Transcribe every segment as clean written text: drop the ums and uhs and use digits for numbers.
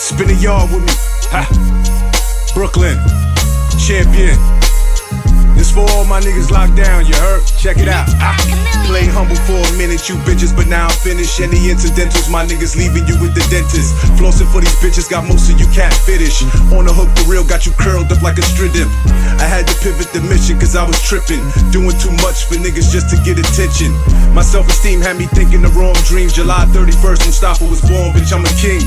Spin a yard with me. Ha. Brooklyn, champion. This for all my niggas locked down, you heard? Check it out. Play humble for a minute, you bitches, but now I'm finished. Any incidentals, my niggas leaving you with the dentist. Flossing for these bitches, got most of you cat finish. On the hook for real, got you curled up like a strident. I had to pivot the mission, cause I was tripping. Doing too much for niggas just to get attention. My self-esteem had me thinking the wrong dreams. July 31st, Mustafa was born, bitch, I'm a king.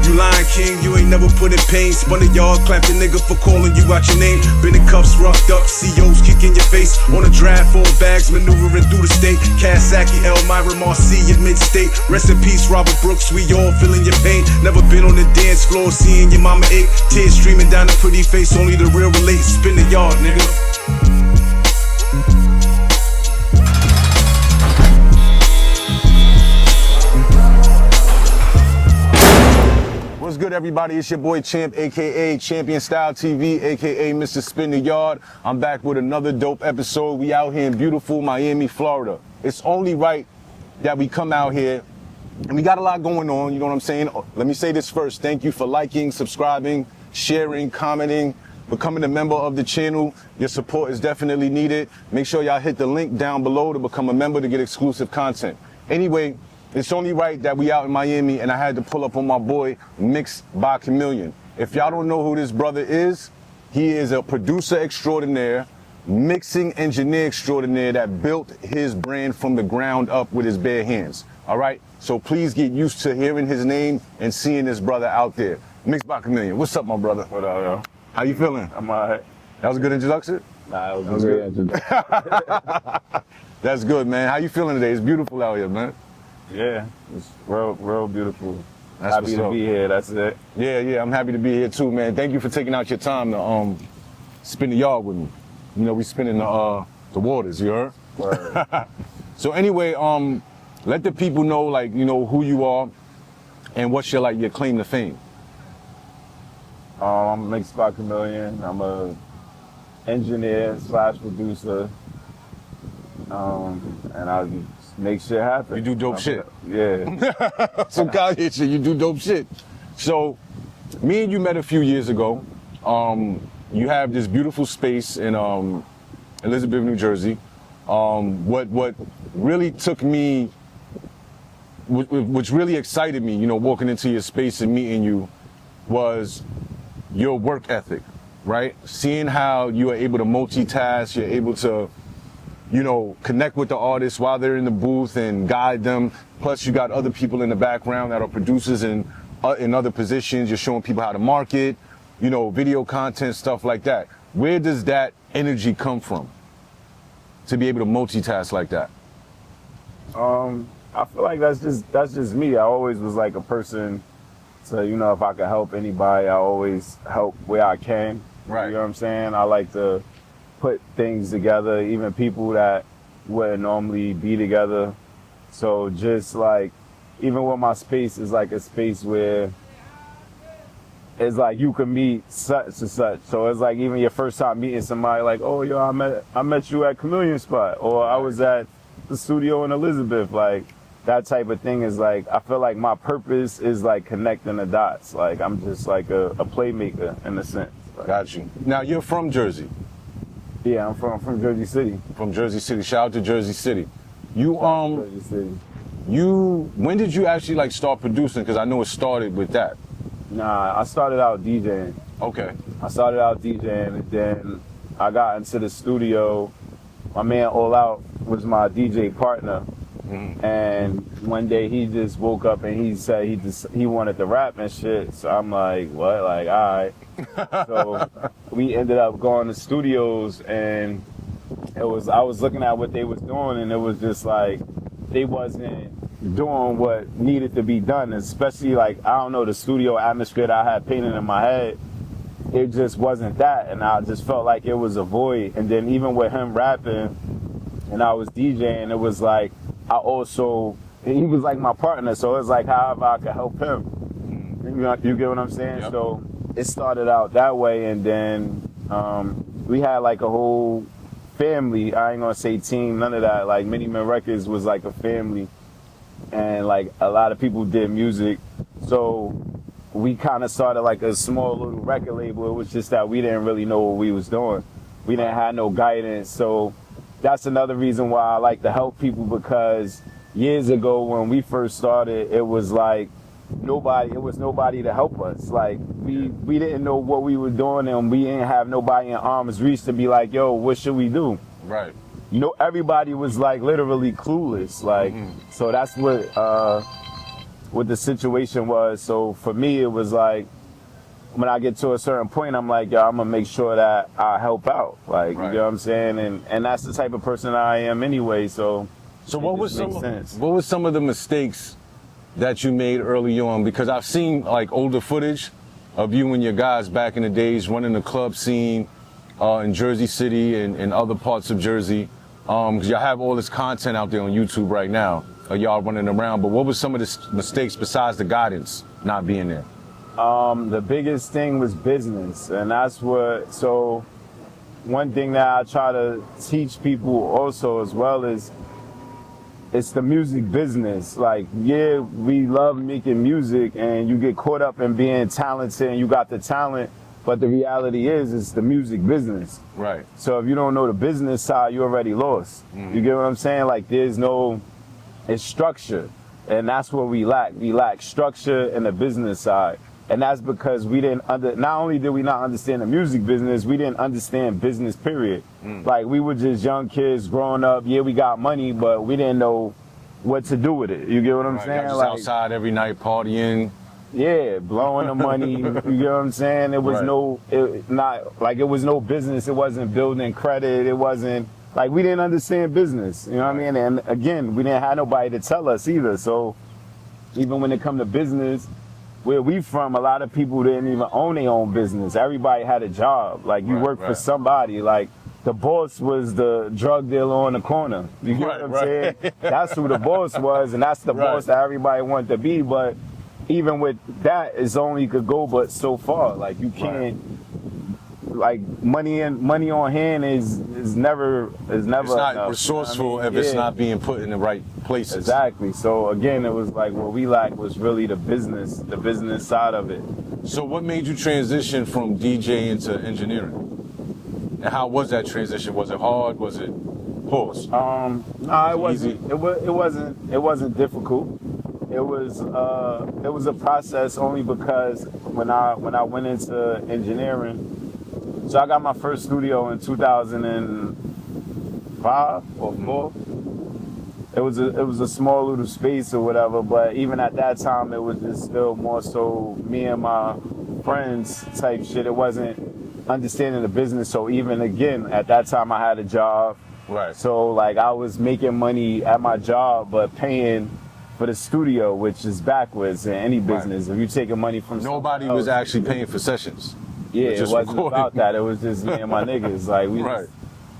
You lying king, you ain't never put in pain. Spun a yard, clapped a nigga for calling you out your name. Been in cuffs, roughed up, COs kicking your face. On a drive, 4 bags, maneuvering through the state. Kawasaki, Elmira, Marcy, mid-state. Rest in peace, Robert Brooks, we all feeling your pain. Never been on the dance floor, seeing your mama ache. Tears streaming down a pretty face, only the real relate. Spin the yard, nigga. What's good, everybody? It's your boy Champ, aka Champion Style TV, aka Mr. Spin the Yard. I'm back with another dope episode. We out here in beautiful Miami, Florida. It's only right that we come out here, and we got a lot going on, you know what I'm saying? Let me say this first. Thank you for liking, subscribing, sharing, commenting, becoming a member of the channel. Your support is definitely needed. Make sure y'all hit the link down below to become a member to get exclusive content. Anyway, it's only right that we out in Miami, and I had to pull up on my boy, Mixed by Kamillion. If y'all don't know who this brother is, he is a producer extraordinaire, mixing engineer extraordinaire that built his brand from the ground up with his bare hands. All right? So please get used to hearing his name and seeing this brother out there. Mixed by Kamillion. What's up, my brother? What up, yo? How you feeling? I'm alright. That was a good introduction? Nah, it was good. That's good, man. How you feeling today? It's beautiful out here, man. Yeah, it's real beautiful. That's happy to be here, that's it. Yeah, I'm happy to be here too, man. Thank you for taking out your time to spin the yard with me. You know, we spinning the waters, you heard? Right. So anyway, let the people know, like, you know, who you are and what's your claim to fame. I'm Mixed by Kamillion. I'm a engineer / producer. And I make shit happen. You do dope shit. Yeah. Some Kanye shit, you do dope shit. So, me and you met a few years ago. You have this beautiful space in Elizabeth, New Jersey. What really took me, which really excited me, you know, walking into your space and meeting you, was your work ethic, right? Seeing how you are able to multitask, you're able to, you know, connect with the artists while they're in the booth and guide them. Plus, you got other people in the background that are producers in other positions. You're showing people how to market, you know, video content, stuff like that. Where does that energy come from to be able to multitask like that? I feel like that's just me. I always was like a person to, you know, if I could help anybody, I always help where I can. Right. You know what I'm saying? I like to put things together, even people that wouldn't normally be together. So just like, even with my space is like a space where it's like you can meet such and such. So it's like even your first time meeting somebody, like, oh, yo, I met you at Chameleon spot, or I was at the studio in Elizabeth. Like, that type of thing is like, I feel like my purpose is like connecting the dots. Like, I'm just like a playmaker in a sense. Like, Got you. Now, you're from Jersey. Yeah, I'm from Jersey City. From Jersey City. Shout out to Jersey City. You Jersey City. when did you actually like start producing? Because I know it started with that. Nah, I started out DJing. Okay. I started out DJing, and then I got into the studio. My man All Out was my DJ partner. Mm-hmm. And one day he just woke up and he said he wanted to rap and shit. So I'm like, what? Like, all right. So we ended up going to studios, and I was looking at what they was doing, and it was just like they wasn't doing what needed to be done, especially like, I don't know, the studio atmosphere that I had painted in my head. It just wasn't that, and I just felt like it was a void. And then even with him rapping and I was DJing, it was like he was like my partner, so it's like however I could help him. You get what I'm saying? Yep. So it started out that way, and then we had like a whole family. I ain't gonna say team, none of that. Like Mini Man Records was like a family, and like a lot of people did music. So we kind of started like a small little record label. It was just that we didn't really know what we was doing. We didn't have no guidance. So that's another reason why I like to help people, because years ago when we first started, it was like nobody to help us. Like we didn't know what we were doing, and we didn't have nobody in arm's reach to be like, yo, what should we do? Right. You know, everybody was like literally clueless. Like, so that's what the situation was. So for me, it was like, when I get to a certain point, I'm like, yo, I'm gonna make sure that I help out. Like, right. You know what I'm saying? And that's the type of person I am anyway. So what was some of the mistakes that you made early on? Because I've seen like older footage of you and your guys back in the days running the club scene in Jersey City and other parts of Jersey. Because y'all have all this content out there on YouTube right now, y'all running around. But what was some of the mistakes besides the guidance not being there? The biggest thing was business, and that's so one thing that I try to teach people also as well is it's the music business. Like, yeah, we love making music, and you get caught up in being talented and you got the talent, but the reality is it's the music business. Right. So if you don't know the business side, you already lost. You get what I'm saying? Like, it's structure, and that's what we lack. We lack structure in the business side. And that's because we didn't not only did we not understand the music business, we didn't understand business, period. Like, we were just young kids growing up. Yeah, we got money, but we didn't know what to do with it. You get what I'm saying? Just like, outside every night partying. Yeah, blowing the money. You get what I'm saying? It was it was no business. It wasn't building credit. It wasn't like, we didn't understand business. You know what I mean? And again, we didn't have nobody to tell us either. So even when it come to business, where we from, a lot of people didn't even own their own business. Everybody had a job. Like, you worked for somebody. Like, the boss was the drug dealer on the corner. You get what I'm saying? That's who the boss was, and that's the boss that everybody wanted to be. But even with that, it's only could go but so far. Like, you can't. Like, money on hand is never. It's not enough, resourceful, if it's not being put in the right places. Exactly. So again, it was like what we lacked was really the business side of it. So what made you transition from DJ into engineering? And how was that transition? Was it hard? Was it pause? No, it wasn't. It wasn't difficult. It was a process, only because when I went into engineering. So I got my first studio in 2005 or 4. It was a small little space or whatever, but even at that time, it was just still more so me and my friends type shit. It wasn't understanding the business. So even again, at that time, I had a job. Right. So like, I was making money at my job, but paying for the studio, which is backwards in any business. If you're taking money from nobody was actually paying for sessions. Yeah, it wasn't about that. It was just me and my niggas. Like,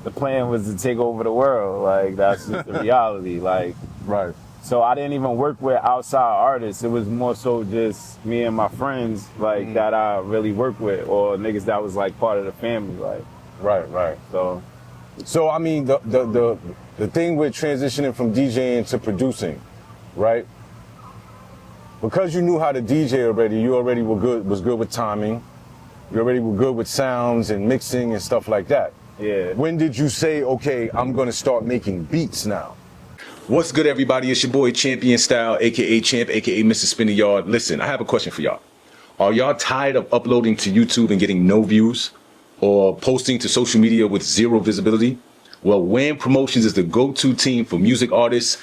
the plan was to take over the world. Like, that's just the reality. Like, so I didn't even work with outside artists. It was more so just me and my friends, like, that I really work with, or niggas that was like part of the family. Like, So I mean, the thing with transitioning from DJing to producing, right? Because you knew how to DJ already, you already was good with timing. You already were good with sounds and mixing and stuff like that. Yeah. When did you say, okay, I'm going to start making beats now? What's good, everybody? It's your boy Champion Style, aka Champ, aka Mr. Spin the Yard. Listen, I have a question for y'all. Are y'all tired of uploading to YouTube and getting no views, or posting to social media with zero visibility? Well, Wham Promotions is the go-to team for music artists,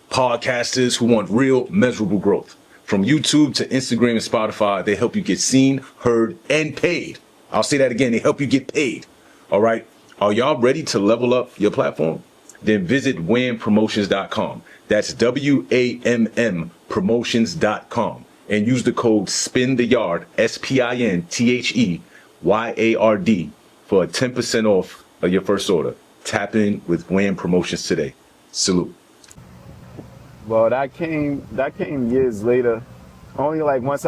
podcasters who want real, measurable growth. From YouTube to Instagram and Spotify, they help you get seen, heard, and paid. I'll say that again, they help you get paid. All right? Are y'all ready to level up your platform? Then visit whampromotions.com. That's WAMM promotions.com. And use the code SPINTHEYARD, SPINTHEYARD, for a 10% off of your first order. Tap in with Wham Promotions today. Salute. Well, that came years later. Only like when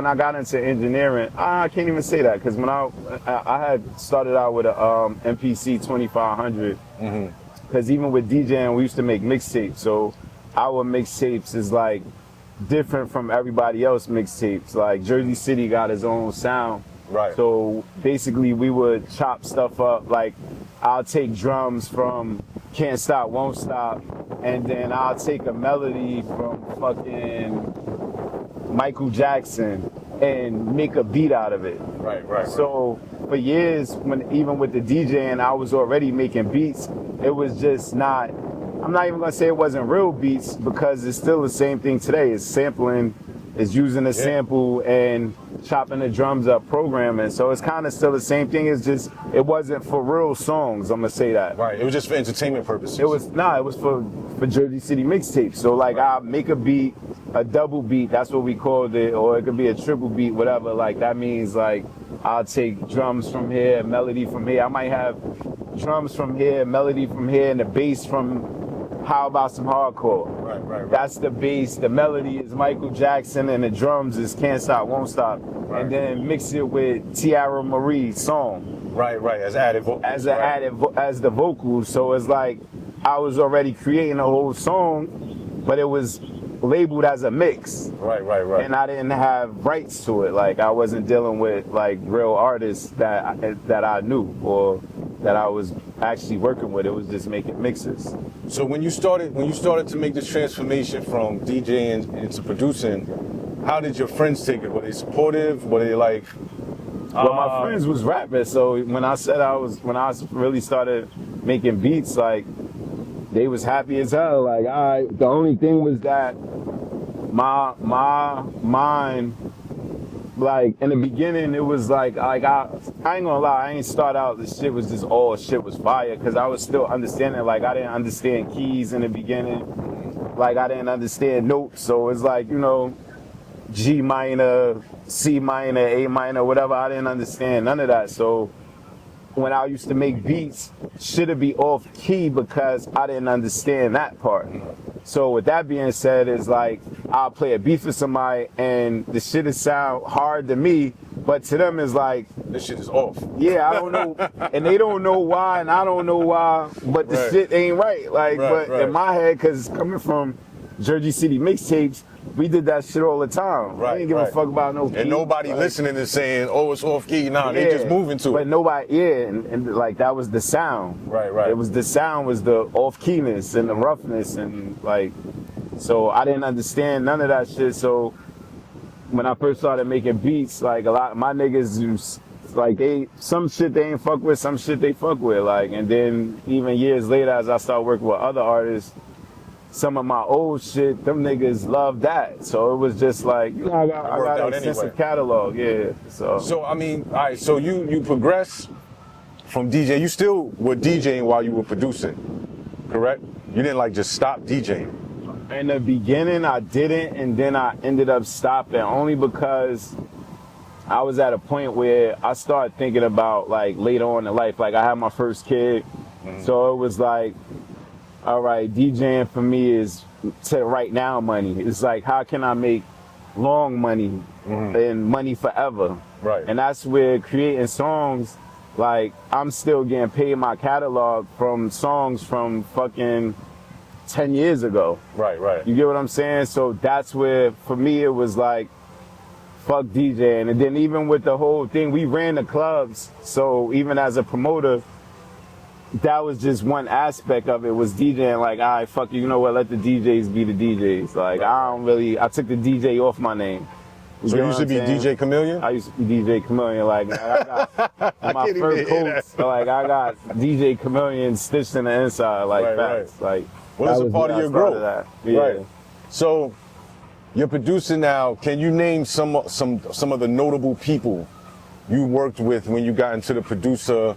I got into engineering, I can't even say that, because when I had started out with a MPC 2500, because even with DJing, we used to make mixtapes. So our mixtapes is like different from everybody else mixtapes. Like Jersey City got his own sound. Right. So basically we would chop stuff up. Like I'll take drums from Can't Stop, Won't Stop, and then I'll take a melody from fucking Michael Jackson and make a beat out of it. Right. So for years, even with the DJing, I was already making beats. It was just not, I'm not even gonna say it wasn't real beats because it's still the same thing today. It's sampling, it's using a sample and chopping the drums up, programming. So it's kind of still the same thing. It's just, it wasn't for real songs, I'm gonna say that. Right. It was just for entertainment purposes. It was for Jersey City mixtapes. So like I'll make a beat, a double beat, that's what we called it, or it could be a triple beat, whatever. Like that means like I'll take drums from here, melody from here. I might have drums from here, melody from here, and the bass from How About Some Hardcore. Right. That's the bass. The melody is Michael Jackson, and the drums is Can't Stop, Won't Stop. Right. And then mix it with Tiara Marie's song. Right. As added vocals. As the vocals. So it's like I was already creating a whole song, but it was labeled as a mix. Right. And I didn't have rights to it. Like I wasn't dealing with like real artists that I knew or that I was actually working with. It was just making mixes. So when you started to make this transformation from DJing into producing, how did your friends take it? Were they supportive? Were they like? Well, my friends was rapping, so when I really started making beats, like they was happy as hell. Like the only thing was that my mind, like in the beginning, it was like I ain't gonna lie, I ain't start out the shit was just all shit was fire because I was still understanding. Like I didn't understand keys in the beginning, like I didn't understand notes. So it's like, you know, G minor, C minor, A minor, whatever. I didn't understand none of that. So when I used to make beats, shit'd be off key because I didn't understand that part. So with that being said, it's like I'll play a beat for somebody and the shit'll sound hard to me, but to them it's like, this shit is off. yeah, I don't know, and they don't know why, and I don't know why, but the shit ain't right. Like, but in my head, because coming from Jersey City mixtapes, we did that shit all the time. Right, we didn't give a fuck about no key. And nobody listening is saying, oh, it's off key. Nah, they just moving to but it. nobody, and like that was the sound. Right. It was the sound was the off keyness and the roughness and like, so I didn't understand none of that shit. So when I first started making beats, like a lot of my niggas, like some shit they ain't fuck with, some shit they fuck with. Like, and then even years later, as I started working with other artists, some of my old shit, them niggas love that. So it was just like, you know, I got an extensive catalog, yeah. So I mean, all right, so you progress from DJ. You still were DJing while you were producing, correct? You didn't like just stop DJing. In the beginning, I didn't, and then I ended up stopping only because I was at a point where I started thinking about like later on in life, like I had my first kid. So it was like, all right, DJing for me is to right now money. It's like, how can I make long money and money forever? Right. And that's where creating songs, like I'm still getting paid my catalog from songs from fucking 10 years ago. Right. You get what I'm saying? So that's where, for me, it was like, fuck DJing. And then even with the whole thing, we ran the clubs. So even as a promoter, that was just one aspect of it, was DJing. Like, all right, fuck you know what, let the DJs be the DJs. Like, I took the DJ off my name. So you used to be DJ Kamillion? I used to be DJ Kamillion. Like, I got my fur coats. Like, I got DJ Kamillion stitched in the inside. Like, facts. Like, well, that's a part of your growth. Yeah. Right. So you're producing now. Can you name some of the notable people you worked with when you got into the producer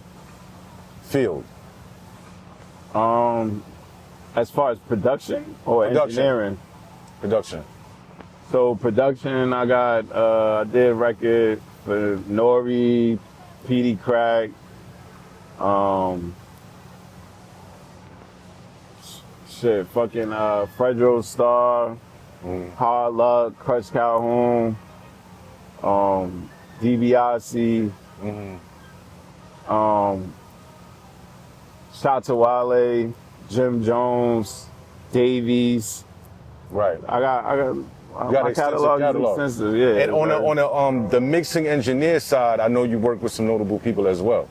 field? As far as production or engineering? Production. So production, I got, I did a record for Nori, PD Crack, Fredro Star, Hard Luck, Crush Calhoun, DiBiase, Shatawale, Jim Jones, Davies. Right. I got You got My an extensive catalog is catalog. extensive, yeah. And on the mixing engineer side, I know you work with some notable people as well.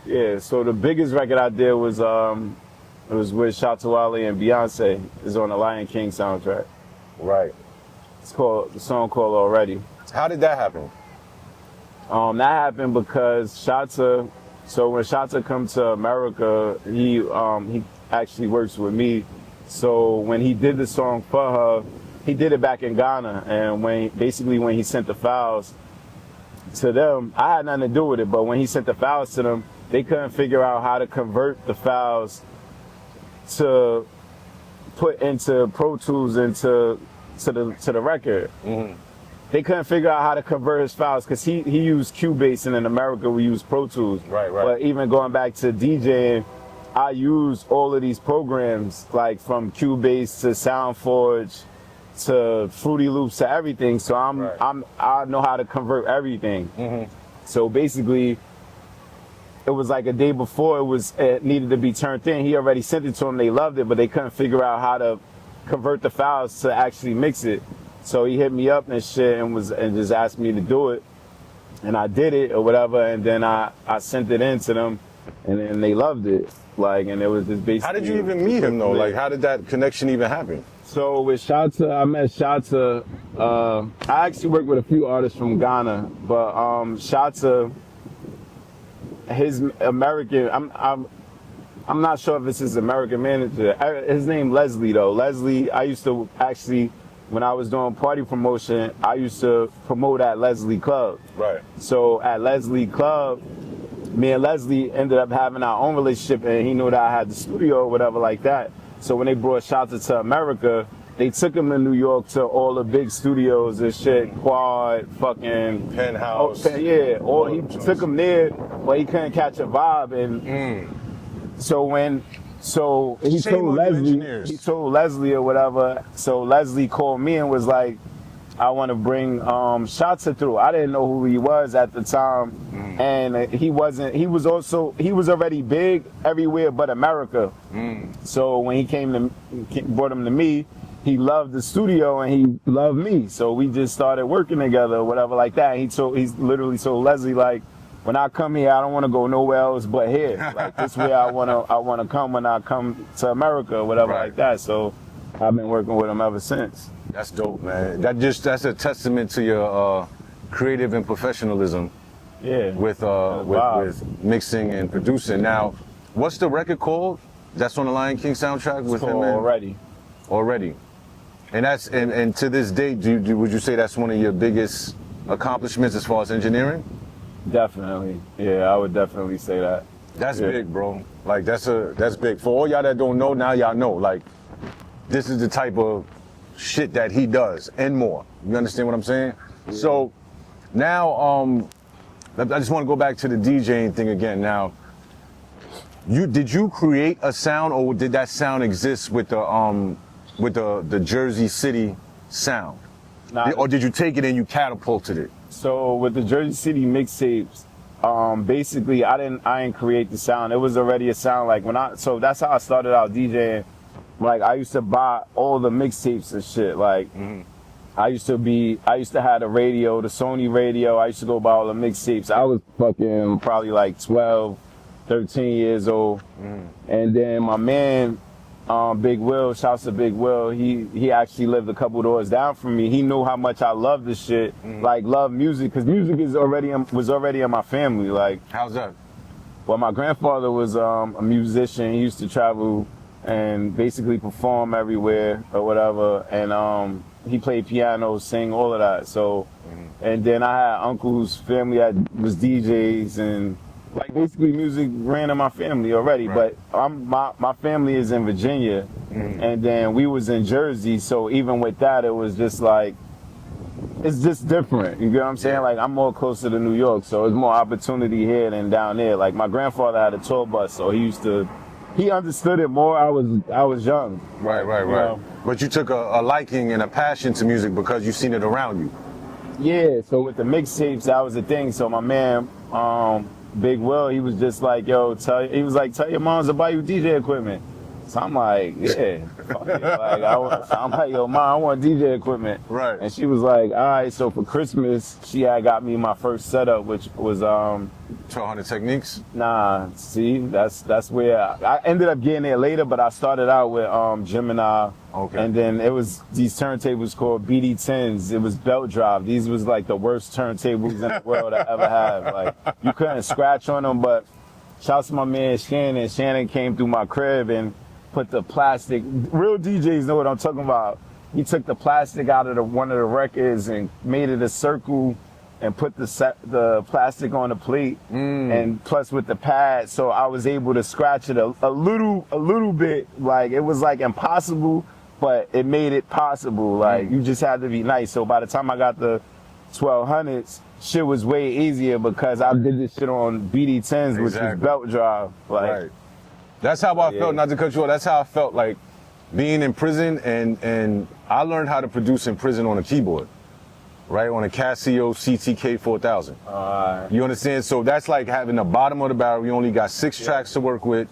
Yeah, so the biggest record I did was it was with Wale and Beyonce. It's on the Lion King soundtrack. Right. The song called Already. How did that happen? That happened because Shatta, so when Shatta come to America, he actually works with me. So when he did the song for her, he did it back in Ghana, and when he sent the files to them, I had nothing to do with it, but when he sent the files to them, they couldn't figure out how to convert the files to put into Pro Tools to the record. Mm-hmm. They couldn't figure out how to convert his files because he used Cubase, and in America we use Pro Tools. Right. But even going back to DJing, I use all of these programs, like from Cubase to SoundForge to Fruity Loops to everything. So I know how to convert everything. Mm-hmm. So basically, it was like a day before it needed to be turned in. He already sent it to them. They loved it, but they couldn't figure out how to convert the files to actually mix it. So he hit me up and shit and just asked me to do it, and I did it or whatever. And then I sent it in to them, and then they loved it. Like, and it was just basically. How did you even meet him though? Like, how did that connection even happen? So with Shatta, I met Shatta. I actually worked with a few artists from Ghana, but Shatta, his American. I'm not sure if it's his American manager. His name Leslie though. Leslie, I used to actually, when I was doing party promotion, I used to promote at Leslie Club. Right. So at Leslie Club, me and Leslie ended up having our own relationship, and he knew that I had the studio or whatever like that. So when they brought Shatta to America, they took him to New York to all the big studios and shit, Quad, fucking Penthouse. Yeah, or he took him there, but he couldn't catch a vibe, and so he Shame told on you Leslie, engineers. he told Leslie or whatever. So Leslie called me and was like, I want to bring Shatta through. I didn't know who he was at the time, and he was already big everywhere but America. So when he brought him to me, he loved the studio and he loved me. So we just started working together or whatever like that. He's literally told Leslie, like, when I come here, I don't want to go nowhere else but here. Like, this way I wanna come when I come to America or whatever like that. So I've been working with him ever since. That's dope, man. That's a testament to your creative and professionalism. Yeah. With mixing and producing. Now, what's the record called? That's on the Lion King soundtrack with him. Already. And that's and to this date, would you say that's one of your biggest accomplishments as far as engineering? Definitely. Yeah, I would definitely say that. That's big, bro. Like that's big. For all y'all that don't know, now y'all know. Like, this is the type of shit that he does and more. You understand what I'm saying? Yeah. So now, I just want to go back to the DJing thing again. Now, did you create a sound, or did that sound exist with the Jersey City sound? Or did you take it and you catapulted it? So with the Jersey City mixtapes, basically I didn't create the sound. It was already a sound. Like so that's how I started out DJing. Like, I used to buy all the mixtapes and shit. Like, I used to have the radio, the Sony radio. I used to go buy all the mixtapes. I was fucking probably like 12, 13 years old. And then my man, Big Will, shouts to Big Will, he actually lived a couple doors down from me. He knew how much I love this shit, like love music, because music was already in my family. Like, how's that? Well, my grandfather was a musician. He used to travel and basically perform everywhere or whatever, and he played piano, sing, all of that. So, and then I had uncles, family that was DJs, and like basically music ran in my family already. Right. But my family is in Virginia, and then we was in Jersey. So even with that, it was just like, it's just different. You get what I'm saying? Like, I'm more closer to New York, so there's more opportunity here than down there. Like, my grandfather had a tour bus, so he understood it more. I was young. Right. Know? But you took a liking and a passion to music because you seen it around you. Yeah, so with the mixtapes, that was the thing. So my man, Big Will, he was just like, yo, tell your moms to buy you DJ equipment. So I'm like, yeah. Fuck it. Like, I'm like, yo, Mom, I want DJ equipment. Right. And she was like, all right. So for Christmas, she had got me my first setup, which was 1200 Techniques. Nah, see, that's where I ended up getting it later, but I started out with Gemini. Okay. And then it was these turntables called BD10s. It was belt drive. These was like the worst turntables in the world I ever had. Like, you couldn't scratch on them, but shouts to my man Shannon. Shannon came through my crib and put the plastic. Real DJs know what I'm talking about. He took the plastic out of one of the records and made it a circle and put the plastic on the plate, and plus with the pad, so I was able to scratch it a little bit. Like, it was like impossible, but it made it possible. Like, you just had to be nice. So by the time I got the 1200s, shit was way easier because I did this shit on BD10s, which was belt drive. Like, right. That's how I felt. Not to cut you off. That's how I felt like being in prison, and I learned how to produce in prison on a keyboard. Right, on a Casio CTK 4000. You understand? So that's like having the bottom of the barrel. You only got 6 tracks to work with,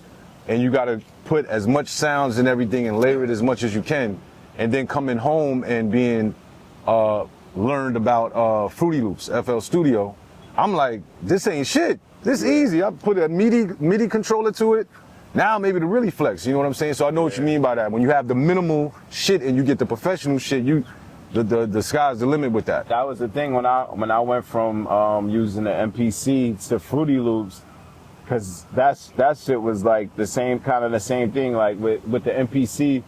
and you got to put as much sounds and everything and layer it as much as you can. And then coming home and being learned about Fruity Loops, FL Studio, I'm like, this ain't shit. This easy. I put a MIDI controller to it. Now I'm able to really flex. You know what I'm saying? So I know what you mean by that. When you have the minimal shit and you get the professional shit, the sky's the limit with that. That was the thing when I went from using the MPC to Fruity Loops, because that shit was like the same thing. Like with the MPC,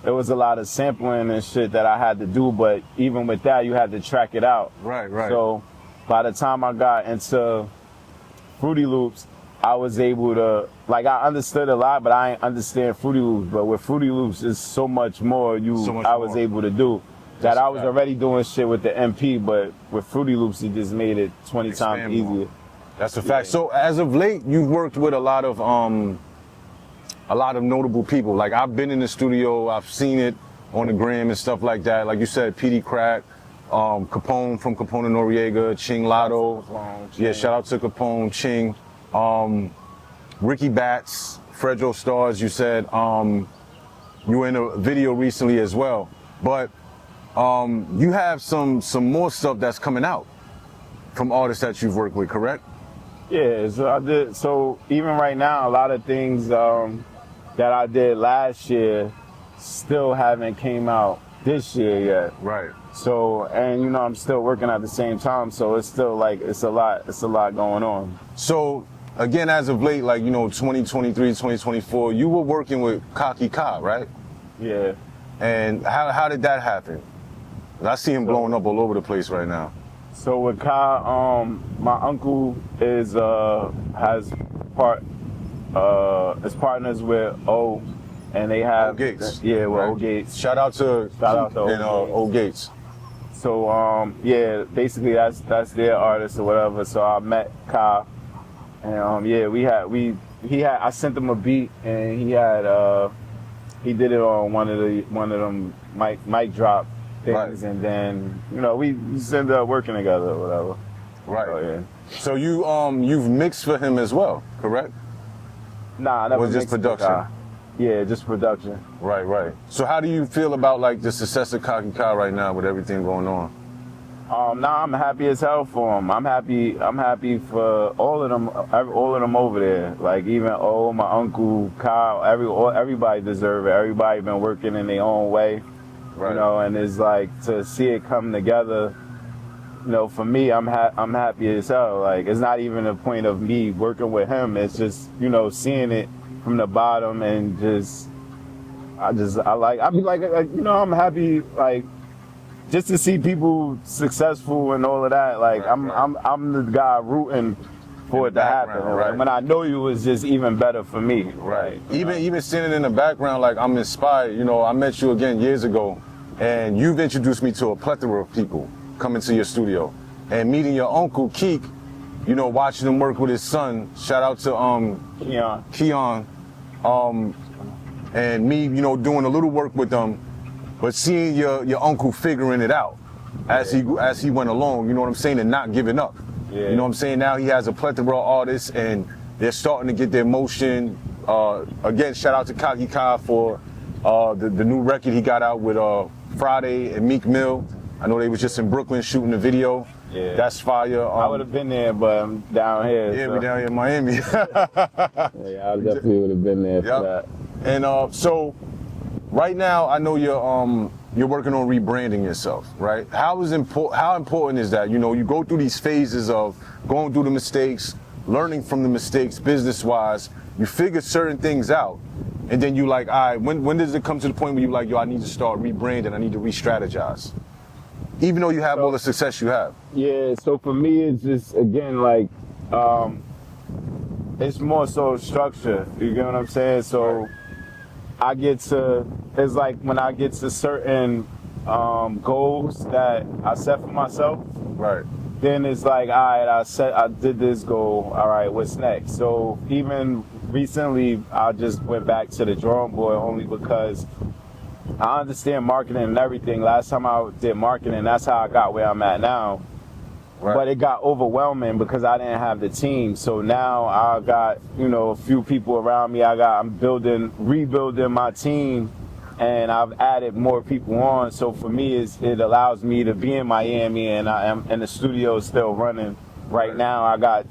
there was a lot of sampling and shit that I had to do, but even with that, you had to track it out. Right. So by the time I got into Fruity Loops, I was able to, like, I understood a lot, but I didn't understand Fruity Loops. But with Fruity Loops, there's so much more I was able to do. That I was already doing shit with the MP, but with Fruity Loops, it just made it 20 times easier. That's a fact. So as of late, you've worked with a lot of notable people. Like, I've been in the studio, I've seen it on the gram and stuff like that. Like you said, PD Crack, Capone from Capone and Noriega, Ching Lotto. Yeah, shout out to Capone, Ching. Ricky Batts, Fredro Stars, you said. You were in a video recently as well. But you have some more stuff that's coming out from artists that you've worked with, correct? Yeah, so I did. So even right now, a lot of things that I did last year still haven't came out this year yet. Right. So, and I'm still working at the same time, so it's still like it's a lot going on. So again, as of late, like 2023, 2024, you were working with Kaki Ka, right? Yeah. And how did that happen? I see him blowing up all over the place right now. So with Kai, my uncle is partners with O, and they have O Gates. Yeah, with right. O Gates. Shout out to O Gates. So yeah, basically that's their artist or whatever. So I met Kai, and I sent him a beat, and he did it on one of them mic drop things, right. And then we just ended up working together or whatever. Right. So, yeah. So you've mixed for him as well, correct? Nah, I never was just production. Yeah, just production. Right. So how do you feel about like the success of Kaki Ka right now with everything going on? I'm happy as hell for him. I'm happy for all of them over there. Like even my uncle, Kyle, everybody deserve it. Everybody been working in their own way, right. And it's like to see it come together. For me, I'm happy as hell. Like it's not even a point of me working with him. It's just seeing it from the bottom and I'm happy like. Just to see people successful and all of that, like right. I'm the guy rooting for it to happen. Right. When I know you, it's just even better for me. Right. Even sitting in the background, like I'm inspired. I met you again years ago, and you've introduced me to a plethora of people coming to your studio, and meeting your uncle Keek. Watching him work with his son. Shout out to Keon, and me. Doing a little work with them. But seeing your uncle figuring it out as he went along, you know what I'm saying, and not giving up. Yeah. You know what I'm saying? Now he has a plethora of artists, and they're starting to get their motion Again, shout out to Kaki Kai for the new record he got out with Friday and Meek Mill. I know they was just in Brooklyn shooting the video. Yeah. That's fire. I would have been there, but I'm down here. Yeah, so. we down here in Miami. Yeah, I definitely would have been there for that. And so, right now, I know you're working on rebranding yourself, right? How important is that? You know, you go through these phases of going through the mistakes, learning from the mistakes business-wise. You figure certain things out, and then you like, all right, when does it come to the point where you like, yo, I need to start rebranding, I need to re-strategize? Even though you have all the success you have. Yeah, so for me, it's just, again, like, it's more so structure. You get what I'm saying? So it's like when I get to certain goals that I set for myself, Right. then it's like, all right, I did this goal. All right, what's next? So even recently, I just went back to the drawing board only because I understand marketing and everything. Last time I did marketing, that's how I got where I'm at now. Right. But it got overwhelming because I didn't have the team. So now I got, a few people around me. I'm rebuilding my team, and I've added more people on. So for me, it allows me to be in Miami, and the studio is still running right now. I got,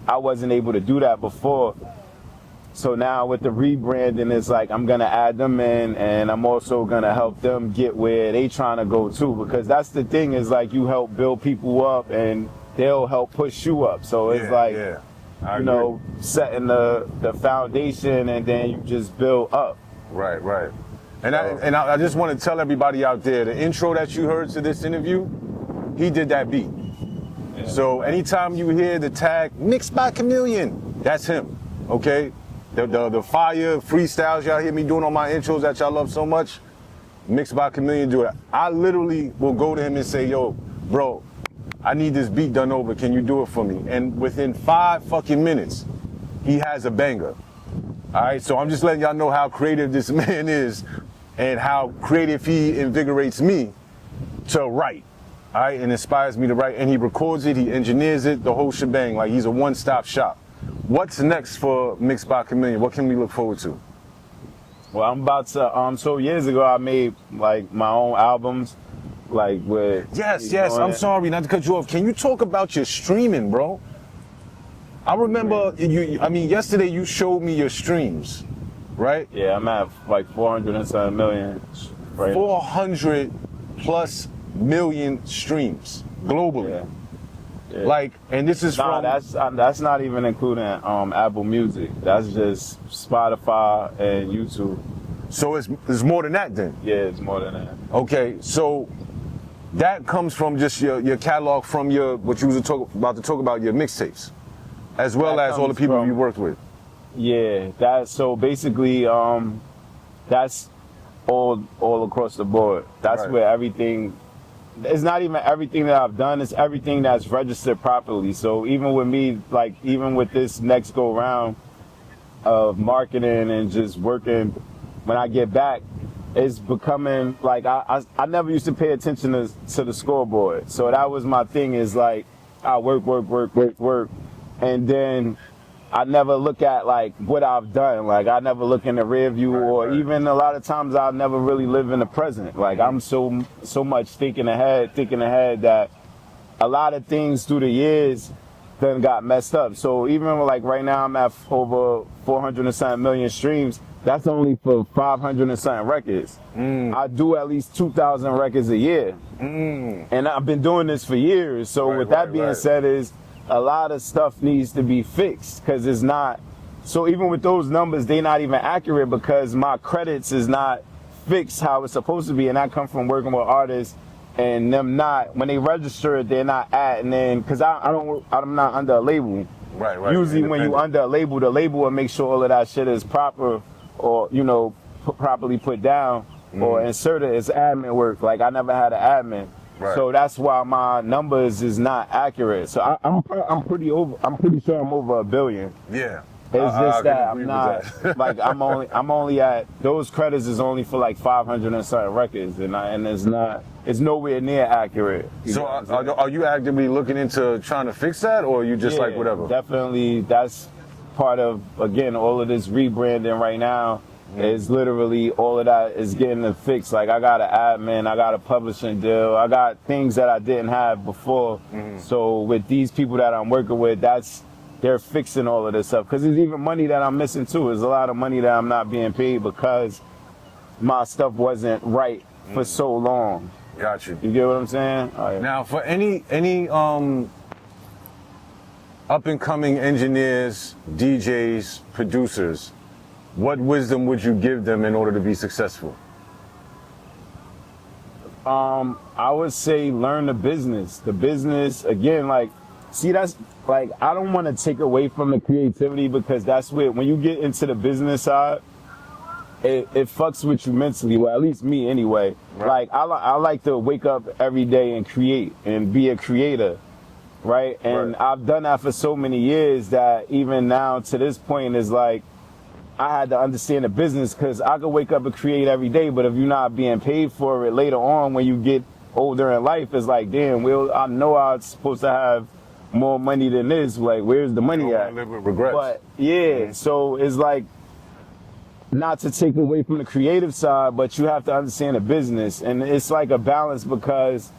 I wasn't able to do that before. So now with the rebranding, it's like I'm going to add them in, and I'm also going to help them get where they trying to go too, because that's the thing is like you help build people up and they'll help push you up. So it's setting the foundation, and then you just build up. Right. And I just want to tell everybody out there, the intro that you heard to this interview, he did that beat. Yeah. So anytime you hear the tag, mixed by Kamillion, that's him, okay? The fire freestyles y'all hear me doing on my intros that y'all love so much, mixed by Kamillion do it. I literally will go to him and say, yo, bro, I need this beat done over. Can you do it for me? And within 5 fucking minutes, he has a banger. All right, so I'm just letting y'all know how creative this man is and how creative he invigorates me to write. All right, and inspires me to write. And he records it, he engineers it, the whole shebang. Like he's a one-stop shop. What's next for Mixed by Kamillion? What can we look forward to? Well, I'm about to, so years ago I made like my own albums, like with... Yes, I'm sorry, not to cut you off. Can you talk about your streaming, bro? I remember, yesterday you showed me your streams, right? Yeah, I'm at like 407 million. Right 400 plus million streams globally. Yeah. Yeah. Like, and this is that's not even including Apple Music. That's just Spotify and YouTube. So it's more than that then? Yeah, it's more than that. Okay, so that comes from just your catalog from what you was about to talk about, your mixtapes, as well as all the people you worked with. Yeah, so basically that's all across the board. That's right. where everything. It's not even everything that I've done, it's everything that's registered properly. So even with me, like even with this next go round of marketing and just working, when I get back, it's becoming like I never used to pay attention to the scoreboard. So that was my thing, is like I work, and then I never look at like what I've done. Like I never look in the rear view, or even a lot of times I'll never really live in the present. Like I'm so much thinking ahead that a lot of things through the years then got messed up. So even like right now I'm at over 400 and something million streams. That's only for 500 and something records. I do at least 2,000 records a year. And I've been doing this for years. So with that being said, is a lot of stuff needs to be fixed, because it's not. So even with those numbers, they're not even accurate because my credits is not fixed how it's supposed to be. And I come from working with artists, and them not, when they register it, they're not adding in, because I'm not under a label. Right. Usually when you under a label, the label will make sure all of that shit is proper, or properly put down or inserted as admin work. Like I never had an admin. Right. So that's why my numbers is not accurate. So I'm pretty sure I'm over 1 billion. Yeah. It's just that I'm not like I'm only at those credits is only for like 500 and something records, and it's nowhere near accurate. So are you actively looking into trying to fix that, or are you just like whatever? Definitely, that's part of, again, all of this rebranding right now is literally all of that is getting it fixed. Like, I got an admin, I got a publishing deal, I got things that I didn't have before. So with these people that I'm working with, they're fixing all of this stuff. Because there's even money that I'm missing too. There's a lot of money that I'm not being paid because my stuff wasn't right for so long. Got you. You get what I'm saying? All right. Now, for any up and coming engineers, DJs, producers, what wisdom would you give them in order to be successful? I would say learn the business. The business, again, like, see, that's like, I don't want to take away from the creativity, because that's where, when you get into the business side, it fucks with you mentally. Well, at least me anyway. Right. Like, I like to wake up every day and create and be a creator. Right. And Right. I've done that for so many years that even now to this point is like, I had to understand the business, because I could wake up and create every day, but if you're not being paid for it later on when you get older in life, it's like, damn, well, I know I'm supposed to have more money than this. Like, where's the money at? Live with regrets. But yeah, so it's like, not to take away from the creative side, but you have to understand the business. And it's like a balance, because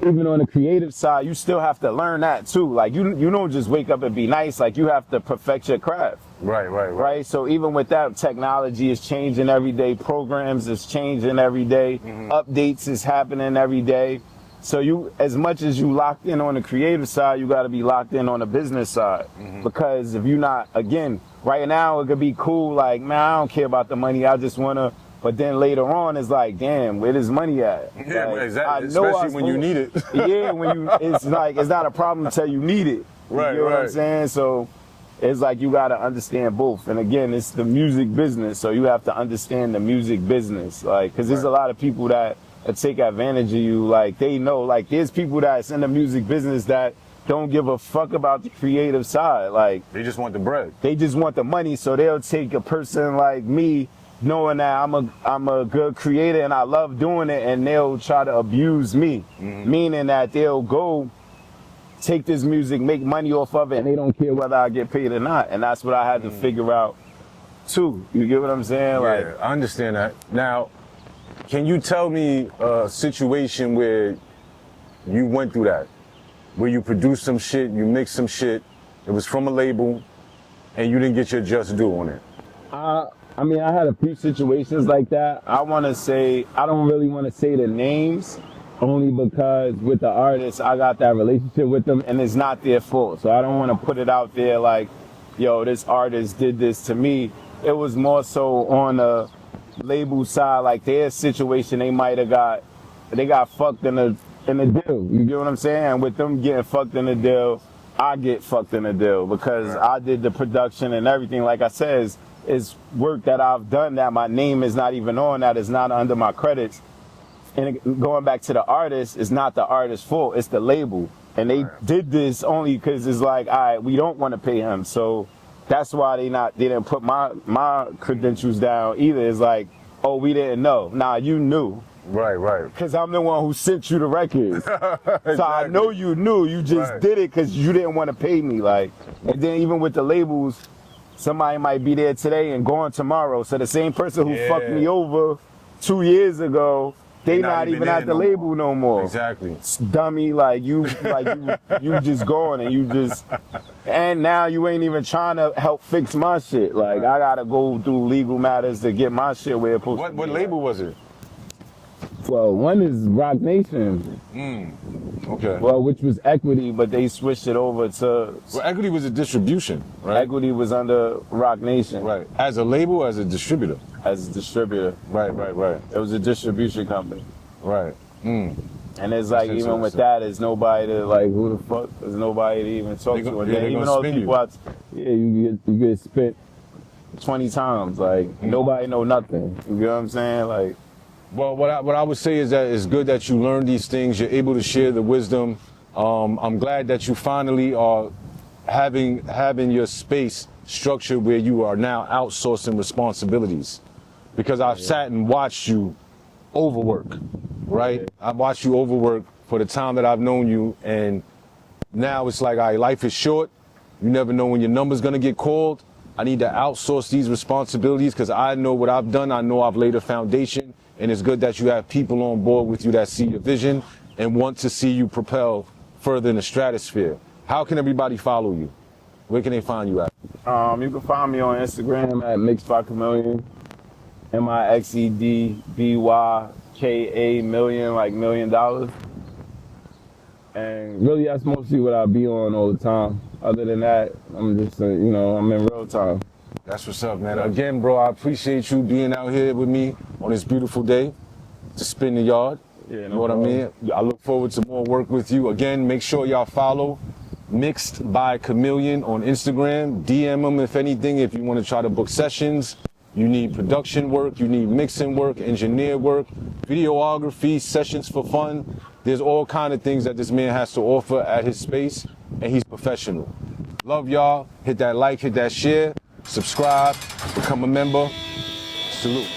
even on the creative side, you still have to learn that too. Like, you don't just wake up and be nice. Like, you have to perfect your craft. Right. So even with that, technology is changing every day. Programs is changing every day. Updates is happening every day. So you, as much as you locked in on the creative side, you got to be locked in on the business side. Because if you're not, again, right now it could be cool. Like, man, I don't care about the money. I just want to. But then later on, it's like, damn, where does money at? Yeah, like, exactly. Especially when you need it. Yeah, it's like, it's not a problem until you need it. Right, You know what I'm right. saying? So it's like, you got to understand both. And again, it's the music business. So you have to understand the music business. Like, because there's a lot of people that take advantage of you. Like, they know, like, there's people that's in the music business that don't give a fuck about the creative side. Like, They just want the bread. they just want the money. So they'll take a person like me, knowing that I'm a good creator and I love doing it, and they'll try to abuse me. Meaning that they'll go take this music, make money off of it, and they don't care whether I get paid or not. And that's what I had to figure out too. You get what I'm saying? Like, Yeah, I understand that. Now, can you tell me a situation where you went through that? Where you produced some shit, you mixed some shit, it was from a label, and you didn't get your just due on it? I mean, I had a few situations like that. I don't really want to say the names, only because with the artists, I got that relationship with them, and it's not their fault. So I don't want to put it out there like, yo, this artist did this to me. It was more so on the label side, like their situation, they got fucked in the deal. You get what I'm saying? And with them getting fucked in the deal, I get fucked in the deal, because I did the production and everything. Like I said, it's work that I've done that my name is not even on, that is not under my credits. And going back to the artist, it's not the artist's fault, it's the label. And they did this only because it's like, all right, we don't want to pay him. So that's why they didn't put my credentials down either. It's like, oh, we didn't know. Nah, you knew. Right. Because I'm the one who sent you the records. So I know you knew. You just did it because you didn't want to pay me. Like, and then even with the labels, somebody might be there today and gone tomorrow. So the same person who fucked me over 2 years ago, they not even at the label no more. Exactly. It's dummy, you just gone, and now you ain't even trying to help fix my shit. Like, I gotta go through legal matters to get my shit where it's supposed to be. What label was it? Well, one is Rock Nation. Okay. Well, which was Equity, but they switched it over to... Well, Equity was a distribution, right? Equity was under Rock Nation. Right. As a label, as a distributor? As a distributor. Right. It was a distribution company. Right. And it's like, even with that, there's nobody to, like, who the fuck? There's nobody to even talk to. And then even all the people out, you get spent 20 times. Like, nobody know nothing. You know what I'm saying? Like... Well, what I would say is that it's good that you learn these things. You're able to share the wisdom. I'm glad that you finally are having your space structured where you are now outsourcing responsibilities. Because I've sat and watched you overwork, right? I've watched you overwork for the time that I've known you, and now it's like, all right, life is short. You never know when your number's gonna get called. I need to outsource these responsibilities because I know what I've done. I know I've laid a foundation, and it's good that you have people on board with you that see your vision and want to see you propel further in the stratosphere. How can everybody follow you? Where can they find you at? You can find me on Instagram at Mixed by Kamillion, MIXEDBYKA million, like $1 million. And really, that's mostly what I be on all the time. Other than that, I'm just, I'm in real time. That's what's up, man. Again, bro, I appreciate you being out here with me on this beautiful day to spin the yard. Yeah, You know what I mean? I look forward to more work with you. Again, make sure y'all follow Mixed by Kamillion on Instagram. DM them if anything, if you want to try to book sessions. You need production work, you need mixing work, engineer work, videography, sessions for fun. There's all kind of things that this man has to offer at his space, and he's professional. Love y'all. Hit that like, hit that share, subscribe, become a member. Salute.